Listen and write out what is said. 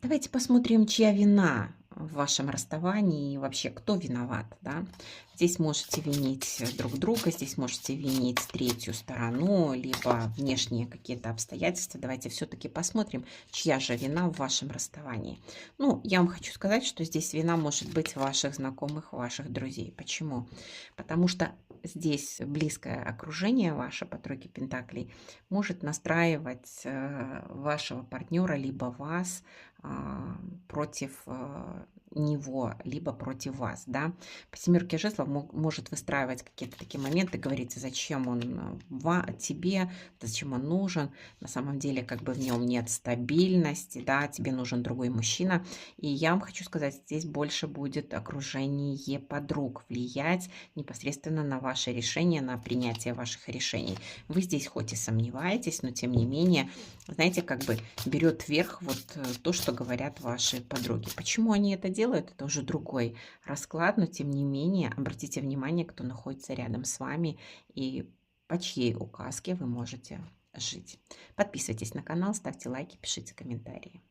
Давайте посмотрим, чья вина в вашем расставании и вообще кто виноват, да. Здесь можете винить друг друга, здесь можете винить третью сторону, либо внешние какие-то обстоятельства. Давайте все-таки посмотрим, чья же вина в вашем расставании. Ну, я вам хочу сказать, что здесь вина может быть ваших знакомых, ваших друзей. Почему? Потому что здесь близкое окружение ваше по тройке пентаклей может настраивать вашего партнера либо вас против него, либо против вас, да. По семерке жезлов может выстраивать какие-то такие моменты, говорить, зачем он тебе, зачем он нужен, на самом деле как бы в нем нет стабильности, да, тебе нужен другой мужчина. И я вам хочу сказать, здесь больше будет окружение подруг влиять непосредственно на ваши решения, на принятие ваших решений. Вы здесь хоть и сомневаетесь, но тем не менее, знаете, как бы берет вверх вот то, что говорят ваши подруги. Почему они это делают, это уже другой расклад, но тем не менее обратите внимание, кто находится рядом с вами и по чьей указке вы можете жить. Подписывайтесь на канал, ставьте лайки, пишите комментарии.